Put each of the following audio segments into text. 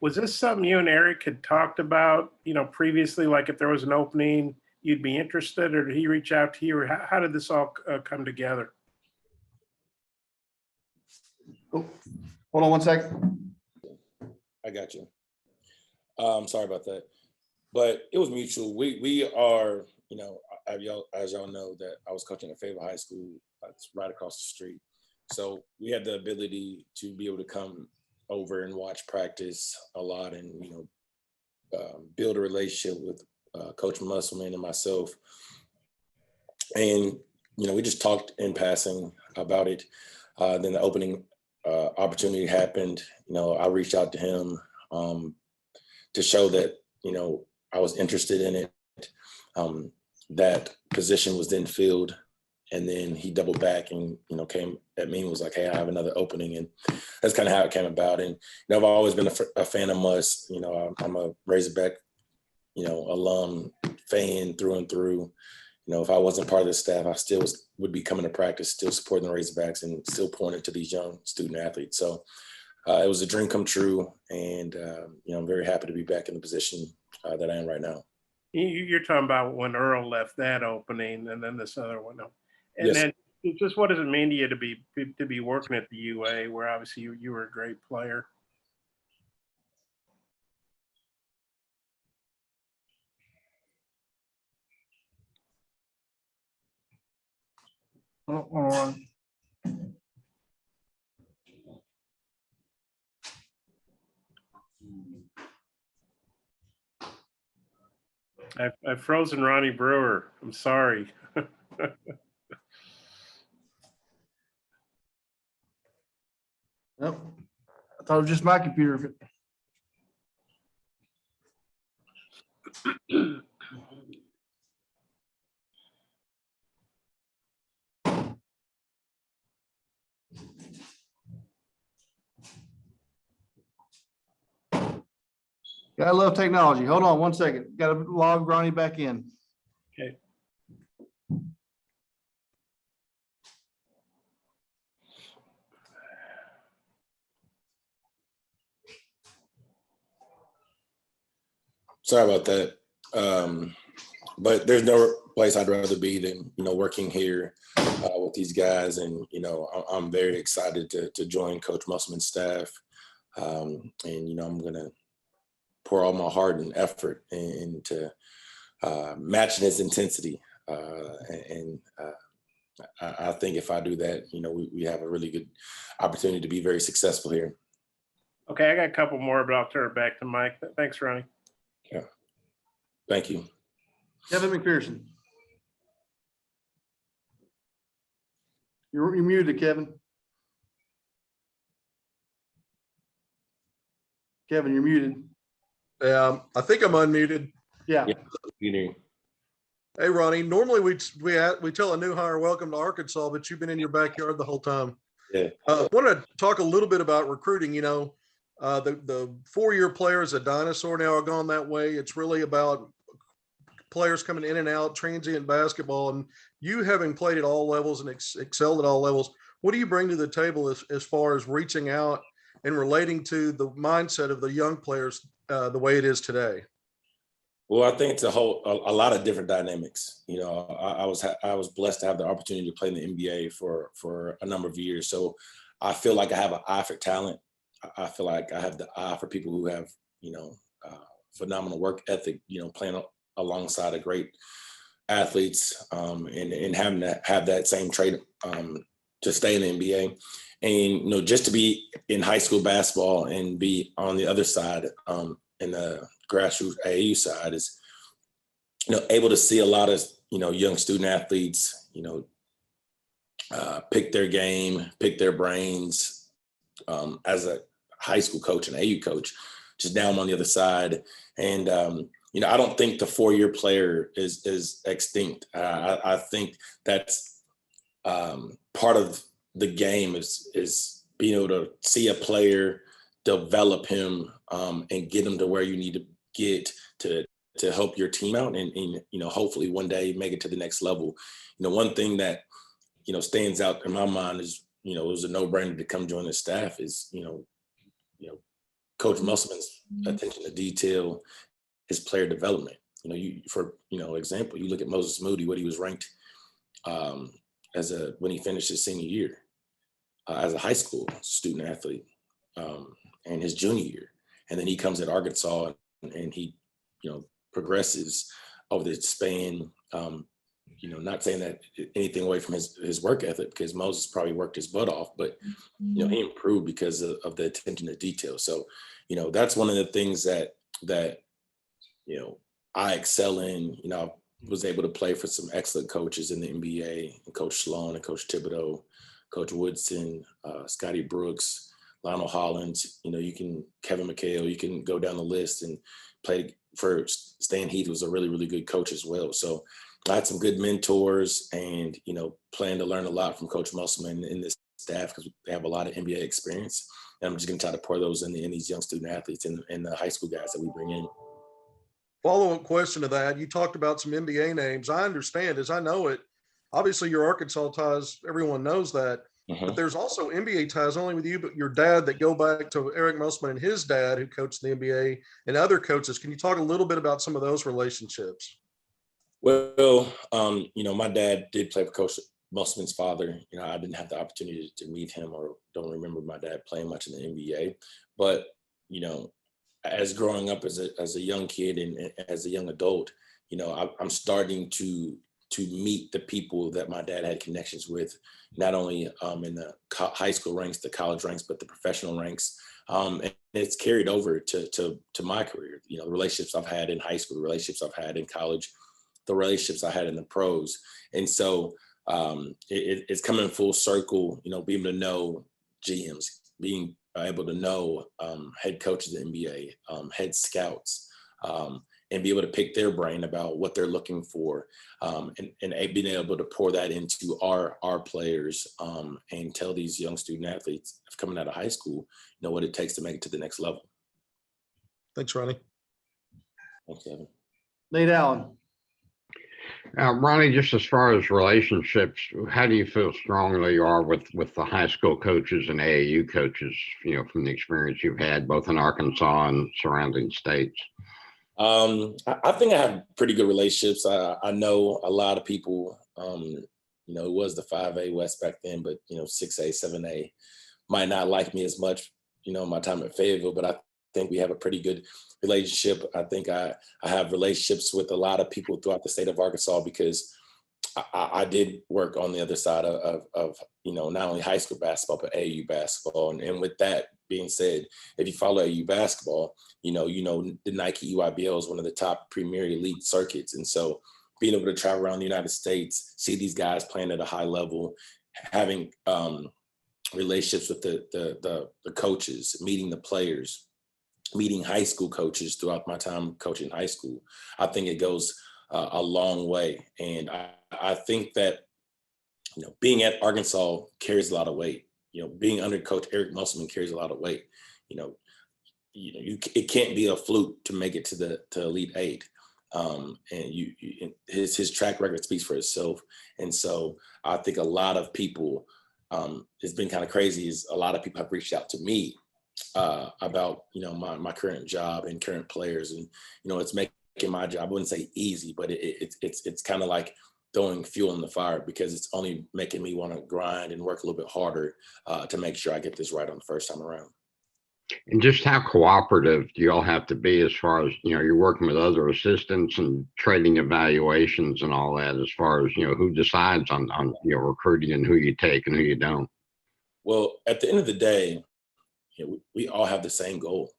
Was this something you and Eric had talked about, previously? Like if there was an opening, you'd be interested, or did he reach out to you, or how did this all come together? Oh, hold on one second. I got you. Sorry about that, but it was mutual. We are, as y'all know, that I was coaching at Fayetteville High School. It's right across the street. So we had the ability to be able to come over and watch practice a lot, and build a relationship with Coach Musselman and myself. And we just talked in passing about it. Then the opening opportunity happened. I reached out to him to show that I was interested in it. That position was then filled. And then he doubled back and, came at me and was like, hey, I have another opening. And that's kind of how it came about. And, I've always been a fan of Muss. I'm a Razorback, alum, fan through and through. If I wasn't part of the staff, I still would be coming to practice, still supporting the Razorbacks and still pointing to these young student athletes. So it was a dream come true. And, I'm very happy to be back in the position that I am right now. You're talking about when Earl left that opening and then this other one. And Yes. Then just what does it mean to you to be working at the UA, where obviously you were a great player? Hold on. I've frozen Ronnie Brewer. I'm sorry. Nope. I thought it was just my computer. Gotta love technology. Hold on one second. Gotta log Ronnie back in. Okay. Sorry about that. But there's no place I'd rather be than, working here with these guys. And, I'm very excited to join Coach Musselman's staff. And, I'm going to pour all my heart and effort into matching his intensity. I think if I do that, we have a really good opportunity to be very successful here. Okay, I got a couple more, but I'll turn it back to Mike. Thanks, Ronnie. Yeah. Thank you. Kevin McPherson. You're muted, Kevin. Kevin, you're muted. Yeah, I think I'm unmuted. Yeah. Yeah. Hey, Ronnie. Normally we tell a new hire welcome to Arkansas, but you've been in your backyard the whole time. Yeah. I want to talk a little bit about recruiting. The 4-year players, a dinosaur now, are gone that way. It's really about players coming in and out, transient basketball, and you having played at all levels and excelled at all levels. What do you bring to the table as far as reaching out and relating to the mindset of the young players the way it is today? Well, I think it's a lot of different dynamics. I was blessed to have the opportunity to play in the NBA for a number of years. So I feel like I have an eye for talent. I feel like I have the eye for people who have, phenomenal work ethic, playing alongside a great athletes and having to have that same trait to stay in the NBA. And, just to be in high school basketball and be on the other side in the grassroots AAU side is, able to see a lot of, young student athletes, pick their game, pick their brains as a high school coach and AAU coach. Just now I'm on the other side. And, I don't think the 4-year player is extinct. I think that's part of the game is being able to see a player, develop him, and get him to where you need to get to help your team out and hopefully one day make it to the next level. One thing that, stands out in my mind is, it was a no-brainer to come join the staff is, Coach Musselman's attention to detail, his player development. Example, you look at Moses Moody, what he was ranked when he finished his senior year as a high school student athlete, and his junior year, and then he comes at Arkansas and he, progresses over the span. Not saying that anything away from his work ethic, because Moses probably worked his butt off, but he improved because of the attention to detail. So, that's one of the things that I excel in. I was able to play for some excellent coaches in the NBA, and Coach Sloan and Coach Thibodeau, Coach Woodson, Scotty Brooks, Lionel Hollins. Kevin McHale. You can go down the list, and play for Stan Heath, was a really, really good coach as well. So I had some good mentors, and plan to learn a lot from Coach Musselman and this staff, because they have a lot of NBA experience. And I'm just going to try to pour those in these young student athletes and the high school guys that we bring in. Follow-up question to that. You talked about some NBA names. I understand, as I know it, obviously your Arkansas ties, everyone knows that, but there's also NBA ties, not only with you, but your dad, that go back to Eric Musselman and his dad, who coached the NBA, and other coaches. Can you talk a little bit about some of those relationships? Well, my dad did play for Coach Musselman's father. I didn't have the opportunity to meet him, or don't remember my dad playing much in the NBA. But, as growing up as a young kid and as a young adult, I'm starting to meet the people that my dad had connections with, not only in the high school ranks, the college ranks, but the professional ranks. And it's carried over to my career. The relationships I've had in high school, the relationships I've had in college, the relationships I had in the pros. And so it's coming full circle, being able to know GMs, being able to know head coaches in the NBA, head scouts, and be able to pick their brain about what they're looking for, and being able to pour that into our players, and tell these young student athletes coming out of high school, what it takes to make it to the next level. Thanks, Ronnie. Thanks, Evan. Nate Allen. Ronnie, just as far as relationships, how do you feel strongly you are with the high school coaches and AAU coaches, from the experience you've had both in Arkansas and surrounding states? I think I have pretty good relationships. I know a lot of people, it was the 5A West back then, but, 6A, 7A might not like me as much, my time at Fayetteville, but I think we have a pretty good relationship. I think I have relationships with a lot of people throughout the state of Arkansas, because I did work on the other side of not only high school basketball, but AAU basketball. And with that being said, if you follow AAU basketball, the Nike EYBL is one of the top premier elite circuits. And so being able to travel around the United States, see these guys playing at a high level, having relationships with the coaches, meeting the players, meeting high school coaches throughout my time coaching high school, I think it goes a long way. And I think that, being at Arkansas carries a lot of weight. Being under Coach Eric Musselman carries a lot of weight. It can't be a fluke to make it to Elite Eight. And his track record speaks for itself. And so I think a lot of people, it's been kind of crazy, is a lot of people have reached out to me about my current job and current players, and it's making my job, I wouldn't say easy, but it's kind of like throwing fuel in the fire, because it's only making me want to grind and work a little bit harder to make sure I get this right on the first time around. And just how cooperative do you all have to be as far as, you're working with other assistants and trading evaluations and all that, as far as, who decides on recruiting and who you take and who you don't? Well, at the end of the day, we all have the same goal.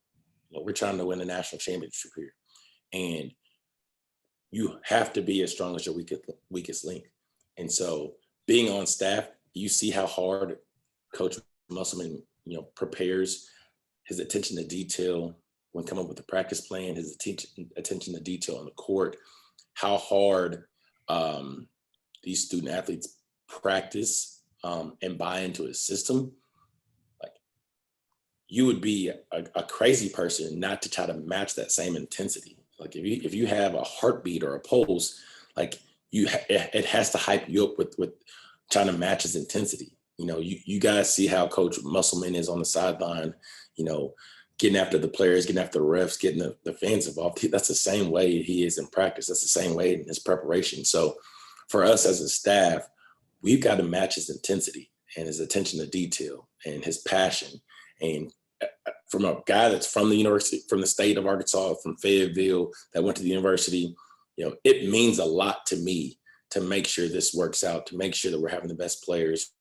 We're trying to win the national championship here. And you have to be as strong as your weakest link. And so being on staff, you see how hard Coach Musselman, prepares, his attention to detail when coming up with the practice plan, his attention to detail on the court, how hard these student athletes practice and buy into his system. Like, you would be a crazy person not to try to match that same intensity. Like, if you have a heartbeat or a pulse, like, it has to hype you up with trying to match his intensity. You guys see how Coach Musselman is on the sideline, getting after the players, getting after the refs, getting the fans involved. That's the same way he is in practice. That's the same way in his preparation. So for us as a staff, we've got to match his intensity and his attention to detail and his passion. And from a guy that's from the university, from the state of Arkansas, from Fayetteville, that went to the university, it means a lot to me to make sure this works out, to make sure that we're having the best players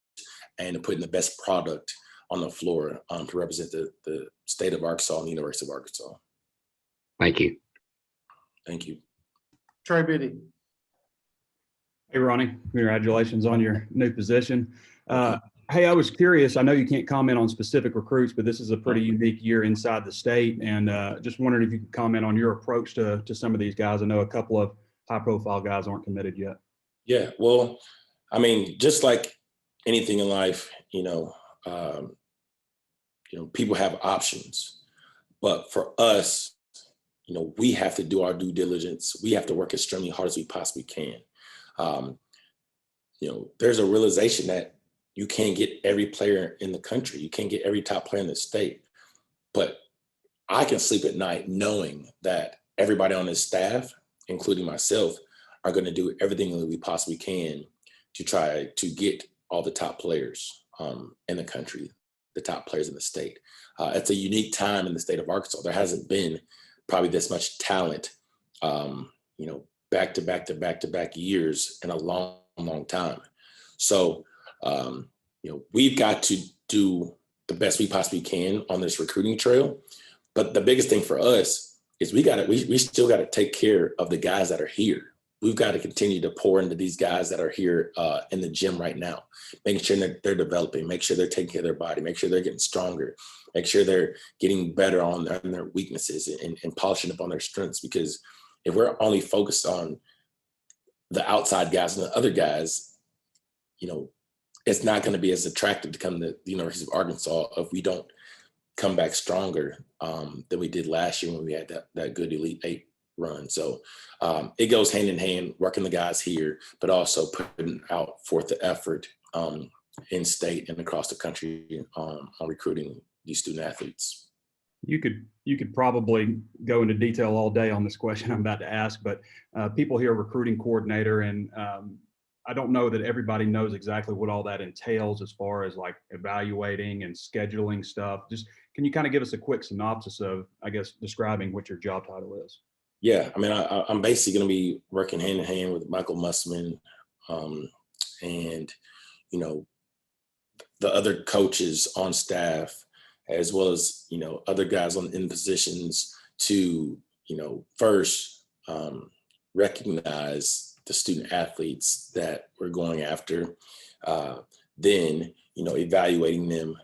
and to putting the best product on the floor to represent the state of Arkansas and the University of Arkansas. Thank you. Thank you. Trey Biddy. Hey, Ronnie, congratulations on your new position. Hey, I was curious, I know you can't comment on specific recruits, but this is a pretty unique year inside the state. And just wondering if you could comment on your approach to some of these guys. I know a couple of high profile guys aren't committed yet. Yeah, well, I mean, just like anything in life, people have options, but for us, we have to do our due diligence. We have to work extremely hard as we possibly can. There's a realization that you can't get every player in the country. You can't get every top player in the state, but I can sleep at night knowing that everybody on this staff, including myself, are going to do everything that we possibly can to try to get all the top players in the country, the top players in the state. It's a unique time in the state of Arkansas. There hasn't been probably this much talent, back to back years in a long, long time. So, we've got to do the best we possibly can on this recruiting trail. But the biggest thing for us is we still got to take care of the guys that are here. We've got to continue to pour into these guys that are here in the gym right now, making sure that they're developing, make sure they're taking care of their body, make sure they're getting stronger, make sure they're getting better on their weaknesses and polishing up on their strengths. Because if we're only focused on the outside guys and the other guys, it's not going to be as attractive to come to the University of Arkansas if we don't come back stronger than we did last year when we had that good Elite Eight run. So it goes hand in hand, working the guys here, but also putting out forth the effort in state and across the country on recruiting these student athletes. You could probably go into detail all day on this question I'm about to ask, but people hear recruiting coordinator, and I don't know that everybody knows exactly what all that entails as far as like evaluating and scheduling stuff. Just can you kind of give us a quick synopsis of, I guess, describing what your job title is? Yeah, I mean, I'm basically going to be working hand in hand with Michael Mussman and, the other coaches on staff, as well as, other guys in positions to, first recognize the student athletes that we're going after, then, evaluating them,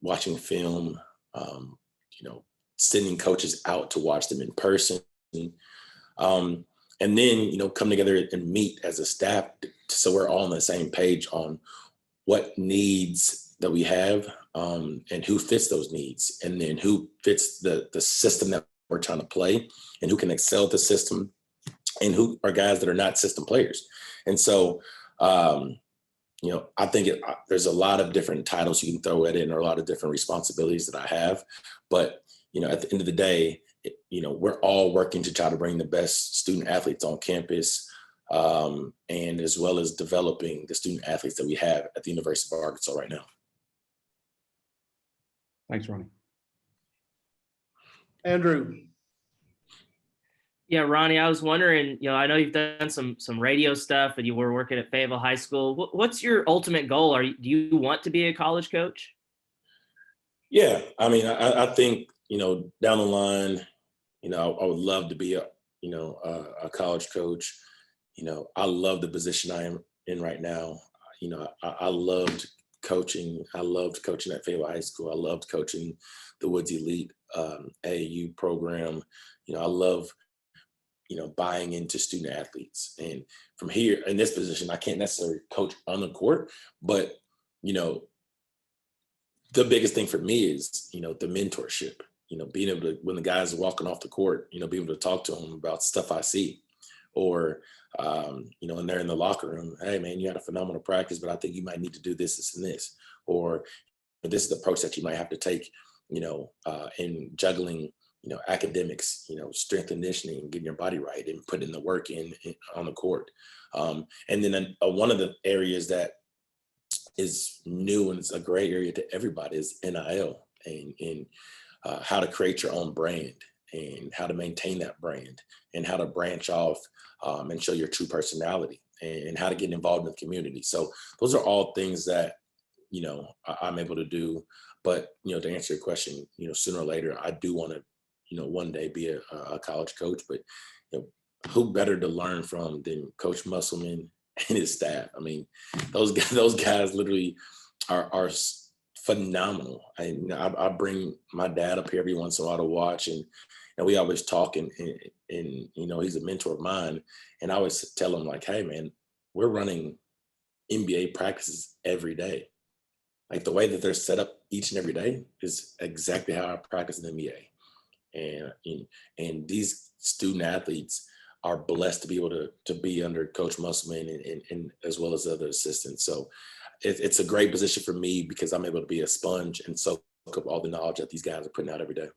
watching film, sending coaches out to watch them in person. And then, come together and meet as a staff so we're all on the same page on what needs that we have and who fits those needs, and then who fits the system that we're trying to play and who can excel at the system and who are guys that are not system players. And so, I think there's a lot of different titles you can throw at it or a lot of different responsibilities that I have. But, at the end of the day, we're all working to try to bring the best student athletes on campus and as well as developing the student athletes that we have at the University of Arkansas right now. Thanks, Ronnie. Andrew. Yeah, Ronnie, I was wondering, I know you've done some radio stuff and you were working at Fayetteville High School. What's your ultimate goal? Do you want to be a college coach? Yeah, I mean, I think, down the line, I would love to be a college coach. I love the position I am in right now. I loved coaching. I loved coaching at Fayetteville High School. I loved coaching the Woods Elite AAU program. I love buying into student athletes. And from here in this position, I can't necessarily coach on the court, but, the biggest thing for me is, the mentorship, being able to, when the guys are walking off the court, being able to talk to them about stuff I see, or, and they're in the locker room, hey man, you had a phenomenal practice, but I think you might need to do this, this, and this, or this is the approach that you might have to take, and juggling, academics, strength and conditioning, getting your body right and putting the work in on the court. And then one of the areas that is new and it's a gray area to everybody is NIL and how to create your own brand and how to maintain that brand and how to branch off and show your true personality and how to get involved in the community. So those are all things that, I'm able to do. But, to answer your question, sooner or later, I do want to, one day be a college coach, but, who better to learn from than Coach Musselman and his staff? I mean, those guys literally are phenomenal. I bring my dad up here every once in a while to watch, and we always talk, and he's a mentor of mine, and I always tell him like, hey man, we're running NBA practices every day. Like the way that they're set up each and every day is exactly how I practice in the NBA. And these student athletes are blessed to be able to be under Coach Musselman and as well as other assistants. So it's a great position for me because I'm able to be a sponge and soak up all the knowledge that these guys are putting out every day.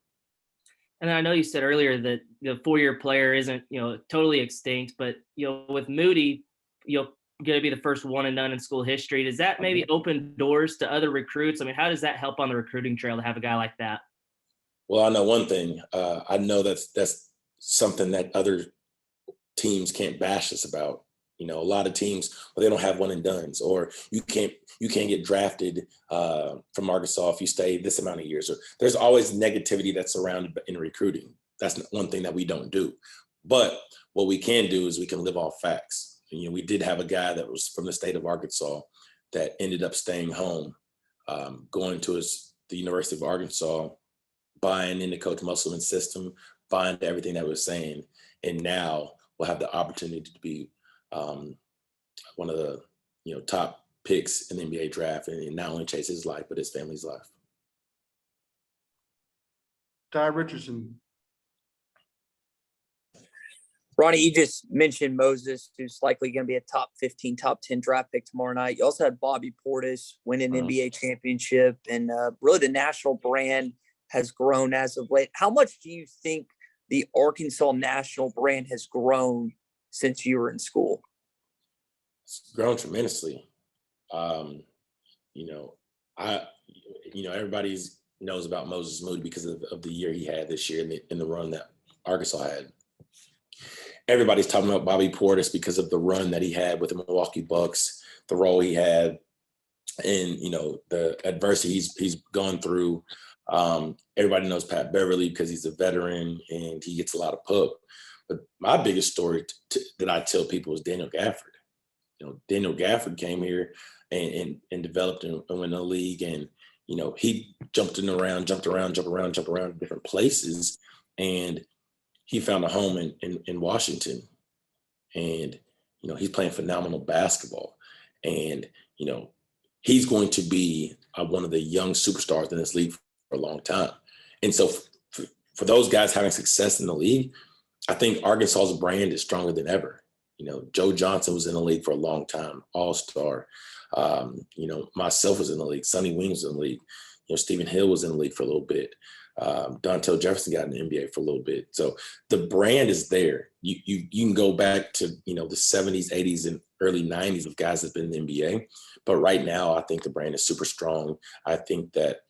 And I know you said earlier that the 4-year player isn't, totally extinct, but, with Moody, going to be the first one and done in school history. Does that maybe open doors to other recruits? I mean, how does that help on the recruiting trail to have a guy like that? Well, I know one thing. I know that's something that other teams can't bash us about. A lot of teams, well, they don't have one and dones, or you can't get drafted from Arkansas if you stay this amount of years. Or there's always negativity that's surrounded in recruiting. That's one thing that we don't do. But what we can do is we can live off facts. And, we did have a guy that was from the state of Arkansas that ended up staying home, going to the University of Arkansas, buying into Coach Musselman's system, buying into everything that we're saying, and now we'll have the opportunity to be one of the top picks in the NBA draft, and not only chase his life but his family's life. Ty Richardson. Ronnie, you just mentioned Moses, who's likely going to be a top 15, top 10 draft pick tomorrow night. You also had Bobby Portis win an NBA championship, and really the national brand has grown as of late. How much do you think the Arkansas national brand has grown since you were in school? It's grown tremendously. Everybody knows about Moses Moody because of the year he had this year in the run that Arkansas had. Everybody's talking about Bobby Portis because of the run that he had with the Milwaukee Bucks, the role he had, and the adversity he's gone through. Everybody knows Pat Beverly because he's a veteran and he gets a lot of pub. But my biggest story that I tell people is Daniel Gafford. Daniel Gafford came here and developed and went in the league, and he jumped around different places, and he found a home in Washington, and he's playing phenomenal basketball, and he's going to be one of the young superstars in this league for a long time. And so for those guys having success in the league, I think Arkansas's brand is stronger than ever. Joe Johnson was in the league for a long time, all-star. Myself was in the league. Sonny Weems was in the league. Stephen Hill was in the league for a little bit. Dontel Jefferson got in the NBA for a little bit. So the brand is there. You can go back to, the 70s, 80s, and early 90s of guys that have been in the NBA. But right now, I think the brand is super strong. I think that,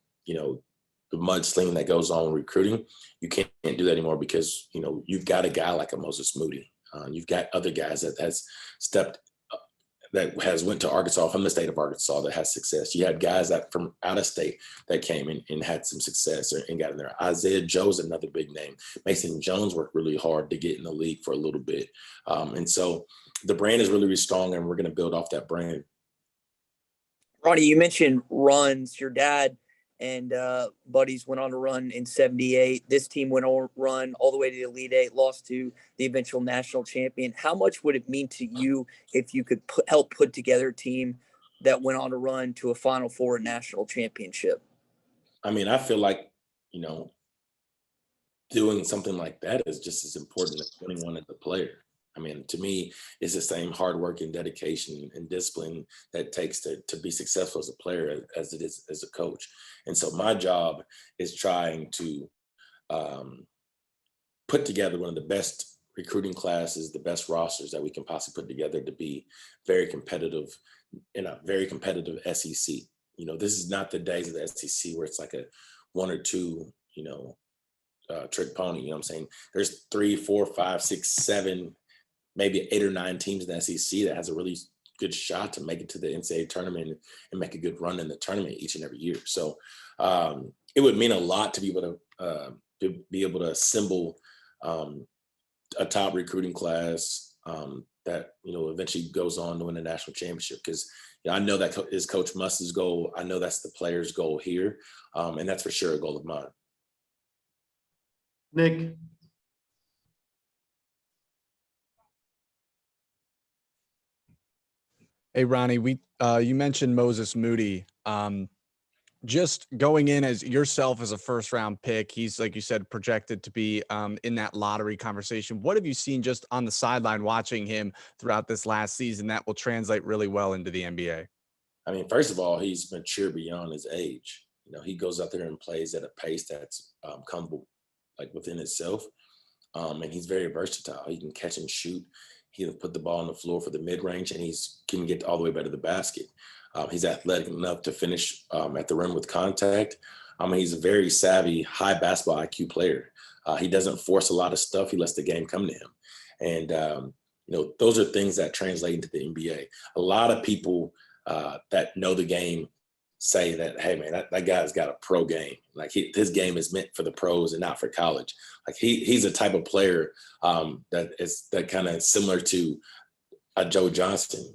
the mudslinging that goes on in recruiting, you can't do that anymore because, you've got a guy like a Moses Moody. You've got other guys that has went to Arkansas from the state of Arkansas that has success. You had guys that from out of state that came in and had some success and got in there. Isaiah Joe's another big name. Mason Jones worked really hard to get in the league for a little bit. And so the brand is really, really strong, and we're going to build off that brand. Ronnie, you mentioned runs. Your dad and buddies went on a run in 78. This team went on a run all the way to the Elite Eight, lost to the eventual national champion. How much would it mean to you if you could help put together a team that went on a run to a Final Four and national championship? I mean, I feel like, doing something like that is just as important as winning one as a player. I mean, to me, it's the same hard work and dedication and discipline that it takes to be successful as a player as it is as a coach. And so my job is trying to put together one of the best recruiting classes, the best rosters that we can possibly put together to be very competitive in a very competitive SEC. You know, this is not the days of the SEC where it's like a 1 or 2, trick pony. You know what I'm saying? There's 3, 4, 5, 6, 7, maybe 8 or 9 teams in the SEC that has a really good shot to make it to the NCAA tournament and make a good run in the tournament each and every year. So it would mean a lot to be able to assemble a top recruiting class that eventually goes on to win a national championship. Because I know that is Coach Must's goal. I know that's the players' goal here, and that's for sure a goal of mine. Nick. Hey, Ronnie, you mentioned Moses Moody. Just going in as yourself as a first round pick, he's, like you said, projected to be in that lottery conversation. What have you seen just on the sideline watching him throughout this last season that will translate really well into the NBA? I mean, first of all, he's mature beyond his age. He goes out there and plays at a pace that's comfortable, like within itself. And he's very versatile. He can catch and shoot. He'll put the ball on the floor for the mid-range, and he can get all the way back to the basket. He's athletic enough to finish at the rim with contact. He's a very savvy, high basketball IQ player. He doesn't force a lot of stuff. He lets the game come to him. And, those are things that translate into the NBA. A lot of people that know the game say that, hey, man, that guy's got a pro game. Like his game is meant for the pros and not for college. Like he's a type of player that kind of similar to a Joe Johnson.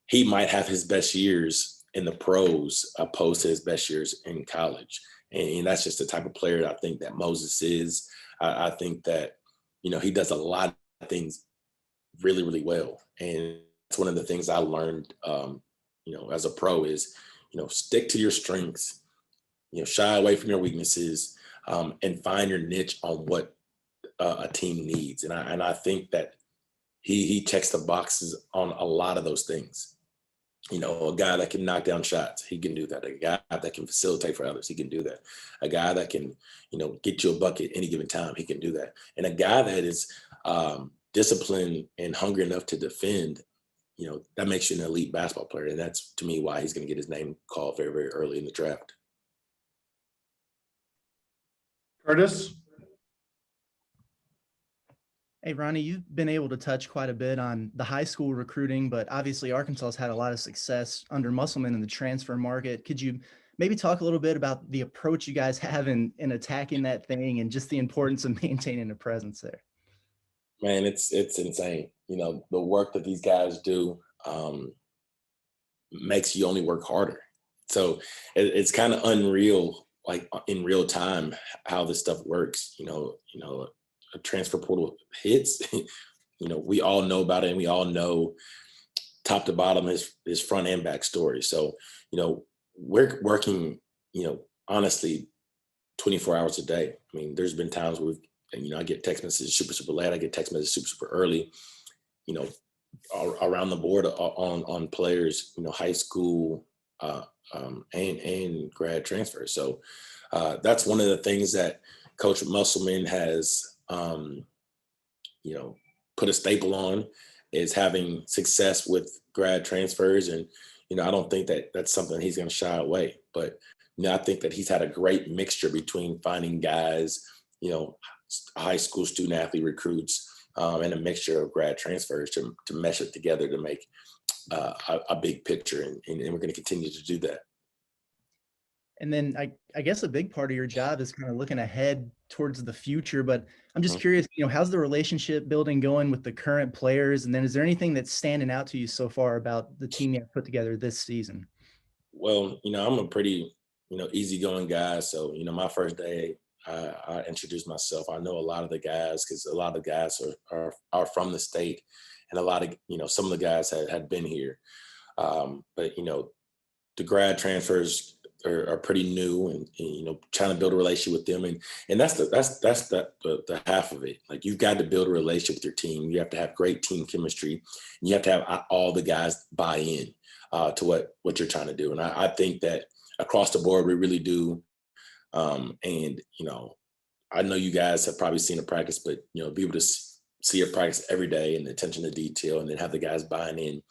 He might have his best years in the pros opposed to his best years in college. And that's just the type of player I think that Moses is. I think that, he does a lot of things really, really well. And it's one of the things I learned, as a pro is, stick to your strengths, shy away from your weaknesses, and find your niche on what a team needs. And I think that he checks the boxes on a lot of those things. A guy that can knock down shots, he can do that. A guy that can facilitate for others, he can do that. A guy that can, get you a bucket any given time, he can do that. And a guy that is disciplined and hungry enough to defend, that makes you an elite basketball player. And that's, to me, why he's going to get his name called very, very early in the draft. Curtis. Hey, Ronnie, you've been able to touch quite a bit on the high school recruiting, but obviously Arkansas has had a lot of success under Musselman in the transfer market. Could you maybe talk a little bit about the approach you guys have in attacking that thing and just the importance of maintaining a presence there? Man, it's insane. The work that these guys do makes you only work harder. So it's kind of unreal, like in real time, how this stuff works. A transfer portal hits, we all know about it, and we all know top to bottom his front and back story. So, we're working, honestly, 24 hours a day. I mean, there's been times where I get text messages super late. I get text messages super early, around the board on players, high school and grad transfers. So that's one of the things that Coach Musselman has, put a staple on, is having success with grad transfers. And, I don't think that that's something he's going to shy away. But, I think that he's had a great mixture between finding guys, high school student athlete recruits, and a mixture of grad transfers to mesh it together to make a big picture. And we're going to continue to do that. And then I guess a big part of your job is kind of looking ahead towards the future, but I'm just curious, how's the relationship building going with the current players? And then is there anything that's standing out to you so far about the team you have put together this season? Well, I'm a pretty, easygoing guy. So, my first day, I introduced myself. I know a lot of the guys because a lot of the guys are from the state, and a lot of, some of the guys had been here. But, the grad transfers, are pretty new and, you know, trying to build a relationship with them. And that's the half of it. Like, you've got to build a relationship with your team. You have to have great team chemistry, and you have to have all the guys buy in to what you're trying to do. And I think that across the board, we really do. And, you know, I know you guys have probably seen a practice, but, you know, be able to see a practice every day and the attention to detail, and then have the guys buying in,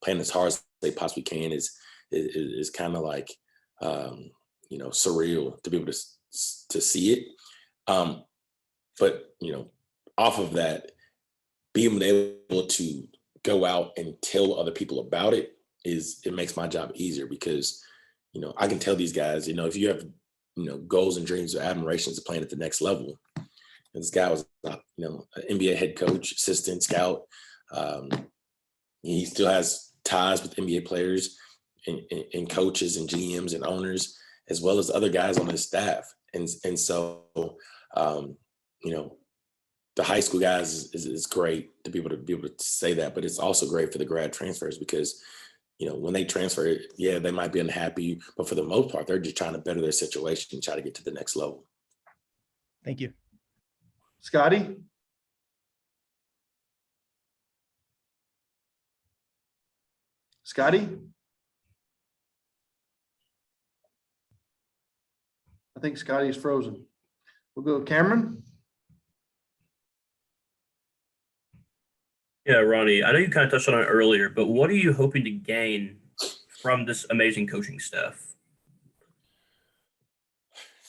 playing as hard as they possibly can is kind of like, you know, surreal to be able to see it. But, you know, off of that, being able to go out and tell other people about it makes my job easier, because, you know, I can tell these guys, you know, if you have, you know, goals and dreams or admirations of playing at the next level. And this guy was, you know, an NBA head coach, assistant, scout. He still has ties with NBA players and coaches and GMs and owners, as well as other guys on his staff. And so, you know, the high school guys is great to be able to say that, but it's also great for the grad transfers, because, you know, when they transfer, yeah, they might be unhappy, but for the most part, they're just trying to better their situation and try to get to the next level. Thank you. Scotty? Scotty? I think Scotty is frozen. We'll go Cameron. Yeah, Ronnie, I know you kind of touched on it earlier, but what are you hoping to gain from this amazing coaching staff?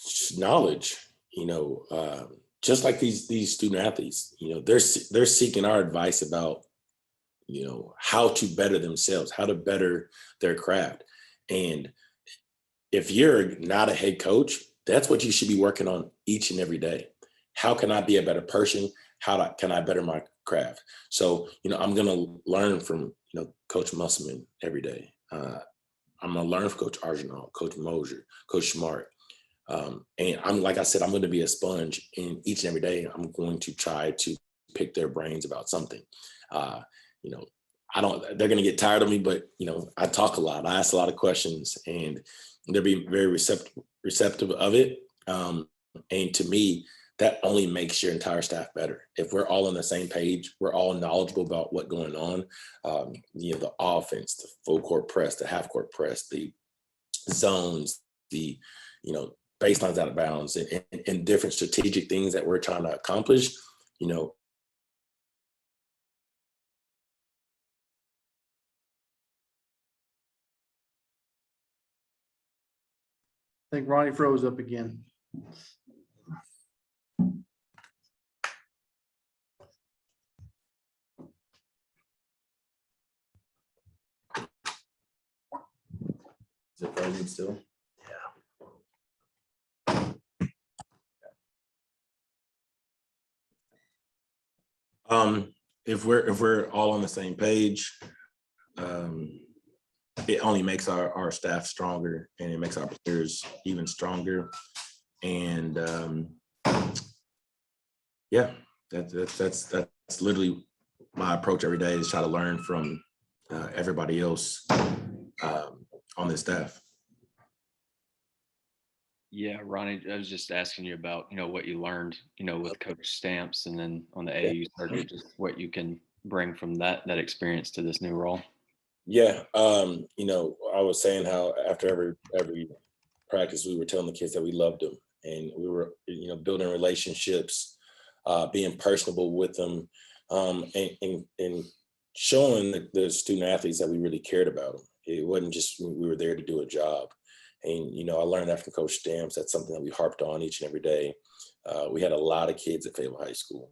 Just knowledge, you know, just like these student athletes, you know, they're seeking our advice about, you know, how to better themselves, how to better their craft. And if you're not a head coach, that's what you should be working on each and every day. How can I be a better person? Can I better my craft? So, you know, I'm going to learn from, you know, Coach Musselman every day. I'm going to learn from Coach Argenal, Coach Mosier, Coach Smart. And like I said, I'm going to be a sponge, and each and every day I'm going to try to pick their brains about something. You know, they're going to get tired of me, but, you know, I talk a lot. I ask a lot of questions, and they'll be very receptive of it. And to me, that only makes your entire staff better. If we're all on the same page, we're all knowledgeable about what's going on. You know, the offense, the full court press, the half court press, the zones, the, you know, baselines out of bounds, and different strategic things that we're trying to accomplish, you know. I think Ronnie froze up again. Is it frozen still? If we're all on the same page, it only makes our staff stronger, and it makes our players even stronger. And yeah, that's literally my approach every day, is try to learn from everybody else on this staff. Yeah, Ronnie, I was just asking you about, you know, what you learned, you know, with Coach Stamps, and then on the AAU circuit, just what you can bring from that experience to this new role. Yeah, you know, I was saying how after every practice, we were telling the kids that we loved them, and we were, you know, building relationships, being personable with them, and showing the student athletes that we really cared about them. It wasn't just we were there to do a job. And, you know, I learned that from Coach Stamps. That's something that we harped on each and every day. We had a lot of kids at Fayetteville High School.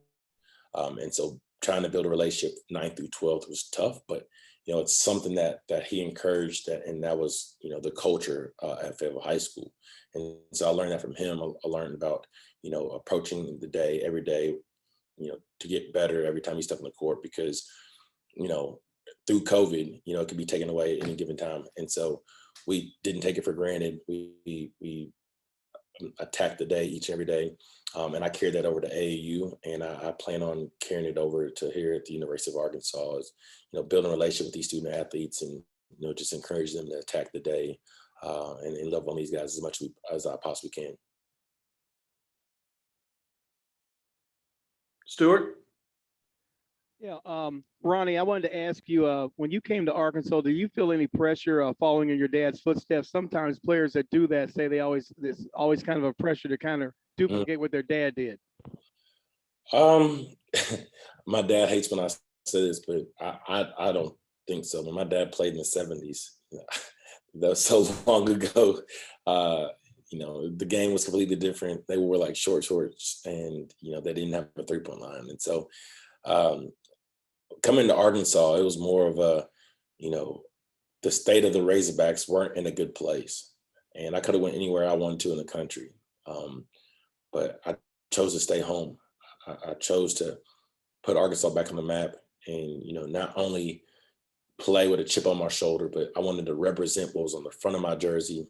And so trying to build a relationship 9th through 12th was tough, but, you know, it's something that he encouraged, and that was, you know, the culture at Fayetteville High School. And so I learned that from him. I learned about, you know, approaching the day every day, you know, to get better every time you step on the court, because, you know, through COVID, you know, it could be taken away at any given time. And so we didn't take it for granted. We attacked the day each and every day. And I carried that over to AAU, and I plan on carrying it over to here at the University of Arkansas, is, you know, building a relationship with these student athletes, and, you know, just encourage them to attack the day and love on these guys as much as I possibly can. Stuart? Yeah, Ronnie, I wanted to ask you, when you came to Arkansas, do you feel any pressure following in your dad's footsteps? Sometimes players that do that say there's always kind of a pressure to kind of duplicate what their dad did. My dad hates when I say this, but I don't think so. When my dad played in the 70s, that was so long ago. The game was completely different. They wore like short shorts, and they didn't have a 3-point line. And so coming to Arkansas, it was more of a, the state of the Razorbacks weren't in a good place, and I could have went anywhere I wanted to in the country, but I chose to stay home. I chose to put Arkansas back on the map, and not only play with a chip on my shoulder, but I wanted to represent what was on the front of my jersey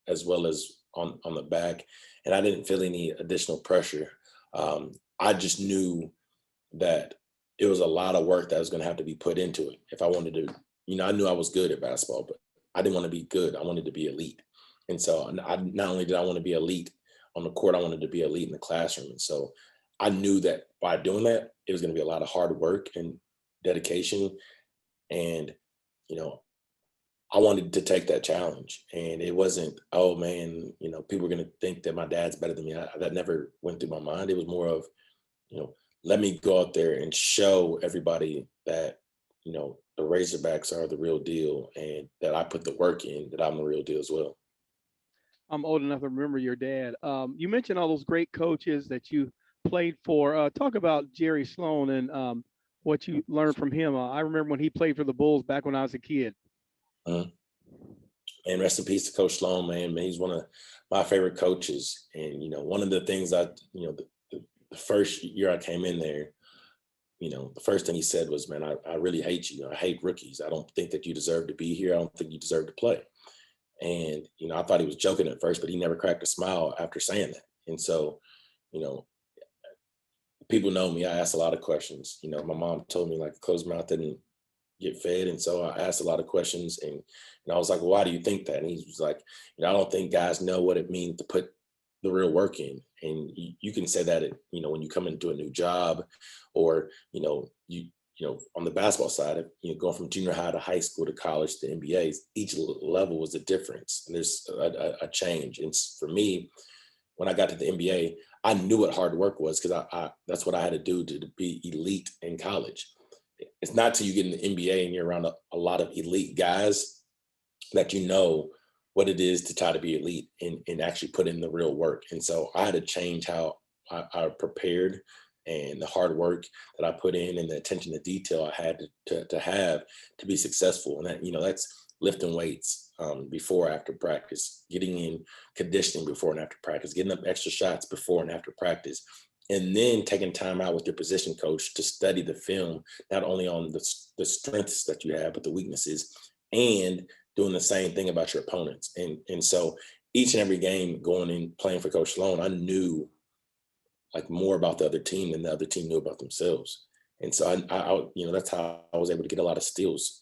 as well as on the back. And I didn't feel any additional pressure. I just knew that it was a lot of work that was going to have to be put into it if I wanted to. I knew I was good at basketball, but I didn't want to be good. I wanted to be elite. And so not only did I want to be elite on the court, I wanted to be elite in the classroom. And so I knew that by doing that, it was going to be a lot of hard work and dedication. And, I wanted to take that challenge. And it wasn't, oh man, people are going to think that my dad's better than me. That never went through my mind. It was more of, let me go out there and show everybody that, the Razorbacks are the real deal, and that I put the work in, that I'm the real deal as well. I'm old enough to remember your dad. You mentioned all those great coaches that you played for. Talk about Jerry Sloan and what you learned from him. I remember when he played for the Bulls back when I was a kid. And rest in peace to Coach Sloan, man. He's one of my favorite coaches. And, one of the things the first year I came in there, the first thing he said was, man, I really hate you. I hate rookies. I don't think that you deserve to be here. I don't think you deserve to play. And, I thought he was joking at first, but he never cracked a smile after saying that. And so, people know me. I ask a lot of questions. My mom told me like a closed mouth didn't get fed. And so I asked a lot of questions, and I was like, well, why do you think that? And he was like, I don't think guys know what it means to put the real work in. And you can say that, when you come into a new job, or, on the basketball side, going from junior high to high school to college to NBA, each level was a difference. And there's a change. And for me, when I got to the NBA, I knew what hard work was, because I that's what I had to do to be elite in college. It's not till you get in the NBA and you're around a lot of elite guys that what it is to try to be elite and actually put in the real work. And so I had to change how I prepared, and the hard work that I put in, and the attention to detail I had to have to be successful. And that, that's lifting weights before, after practice, getting in conditioning before and after practice, getting up extra shots before and after practice, and then taking time out with your position coach to study the film, not only on the strengths that you have, but the weaknesses, and doing the same thing about your opponents. And so each and every game going in playing for Coach Sloan, I knew like more about the other team than the other team knew about themselves. And so I that's how I was able to get a lot of steals,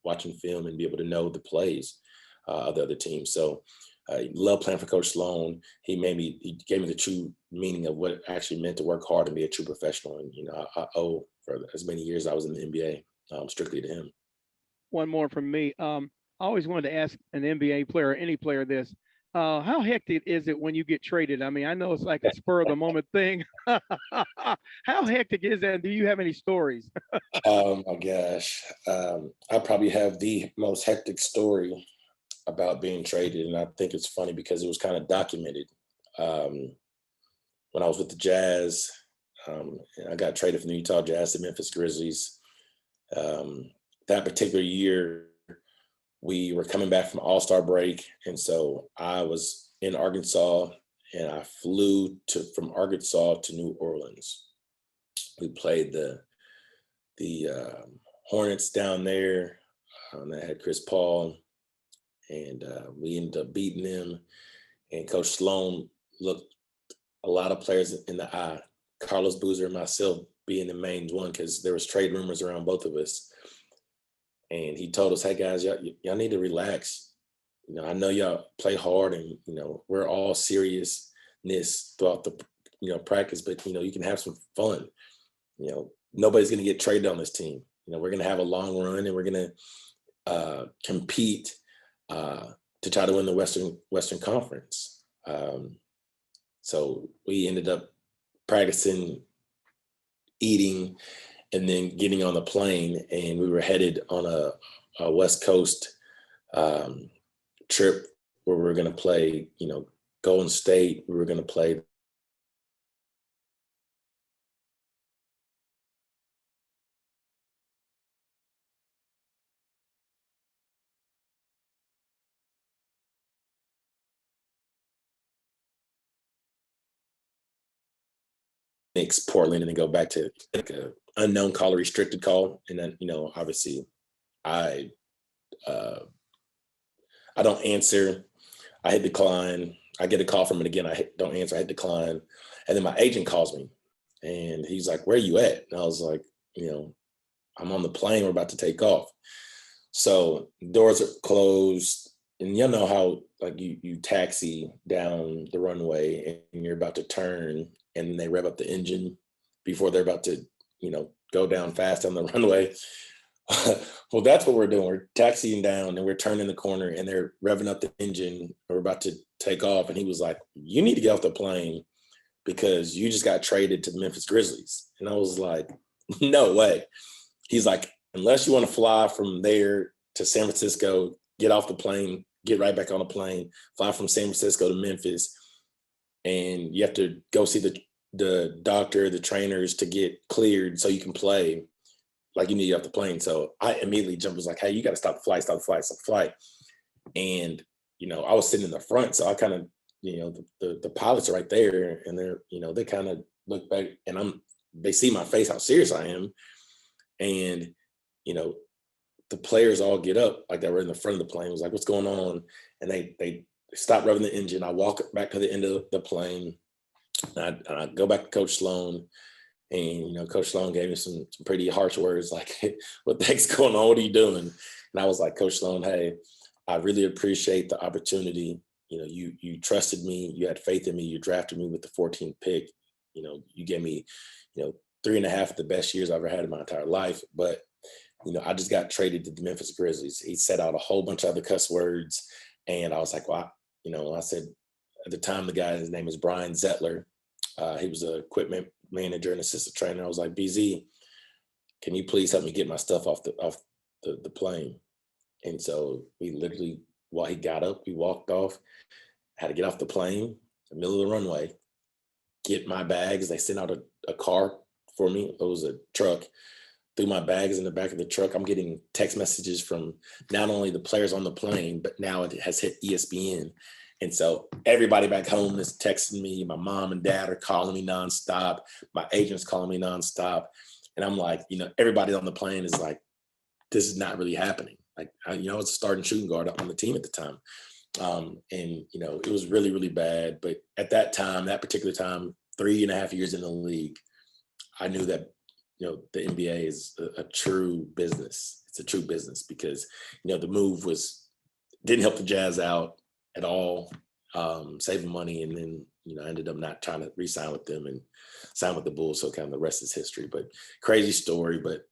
watching film and be able to know the plays of the other team. So I love playing for Coach Sloan. He gave me the true meaning of what it actually meant to work hard and be a true professional. And, I owe, for as many years I was in the NBA, strictly to him. One more from me. I always wanted to ask an NBA player or any player this. How hectic is it when you get traded? I mean, I know it's like a spur of the moment thing. How hectic is that? Do you have any stories? Oh my gosh. I probably have the most hectic story about being traded. And I think it's funny because it was kind of documented. When I was with the Jazz, I got traded from the Utah Jazz to Memphis Grizzlies. That particular year, we were coming back from All-Star break. And so I was in Arkansas, and I flew from Arkansas to New Orleans. We played the Hornets down there. That had Chris Paul, and we ended up beating them. And Coach Sloan looked a lot of players in the eye, Carlos Boozer and myself being the main one, because there was trade rumors around both of us. And he told us, hey guys, y'all need to relax. I know y'all play hard, and we're all seriousness throughout the practice, but you can have some fun. Nobody's going to get traded on this team. We're going to have a long run, and we're going to compete to try to win the Western Conference. So we ended up practicing, eating, and then getting on the plane, and we were headed on a West Coast trip where we were going to play, Golden State. We were going to play Knicks, Portland, and then go back to like a unknown call, a restricted call. And then, obviously I don't answer. I hit decline. I get a call from it again. I don't answer. I hit decline. And then my agent calls me, and he's like, "Where are you at?" And I was like, "I'm on the plane. We're about to take off." So doors are closed, and you know how like you taxi down the runway, and you're about to turn, and they rev up the engine before they're about to, go down fast on the runway. Well, that's what we're doing. We're taxiing down, and we're turning the corner, and they're revving up the engine. We're about to take off. And he was like, "You need to get off the plane because you just got traded to the Memphis Grizzlies." And I was like, "No way." He's like, "Unless you want to fly from there to San Francisco, get off the plane, get right back on the plane, fly from San Francisco to Memphis, and you have to go see the doctor, the trainers to get cleared so you can play. Like, you need to get off the plane." So I immediately jumped, was like, "Hey, you got to stop the flight, stop the flight, stop the flight." And, I was sitting in the front. So I kind of, the pilots are right there, and they're, they kind of look back, and they see my face, how serious I am. And, the players all get up, like they were in the front of the plane, was like, "What's going on?" And they stop revving the engine. I walk back to the end of the plane, and I go back to Coach Sloan. And, Coach Sloan gave me some pretty harsh words like, "What the heck's going on? What are you doing?" And I was like, "Coach Sloan, hey, I really appreciate the opportunity. You trusted me. You had faith in me. You drafted me with the 14th pick. You gave me, 3.5 of the best years I've ever had in my entire life. But, I just got traded to the Memphis Grizzlies." He set out a whole bunch of other cuss words. And I was like, "Well," I said, at the time, the guy, his name is Brian Zettler. He was an equipment manager and assistant trainer. I was like, "BZ, can you please help me get my stuff off the plane?" And so we literally, while he got up, we walked off, had to get off the plane, the middle of the runway, get my bags. They sent out a car for me. It was a truck. Threw my bags in the back of the truck. I'm getting text messages from not only the players on the plane, but now it has hit ESPN. And so everybody back home is texting me. My mom and dad are calling me nonstop. My agent's calling me nonstop. And I'm like, everybody on the plane is like, "This is not really happening." Like, I was a starting shooting guard on the team at the time. And, it was really, really bad. But at that time, that particular time, 3.5 years in the league, I knew that, the NBA is a true business. It's a true business because, the move didn't help the Jazz out at all, saving money. And then, I ended up not trying to re-sign with them and sign with the Bulls. So kind of the rest is history, but crazy story. But,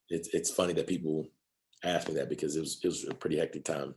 it's funny that people ask me that because it was a pretty hectic time.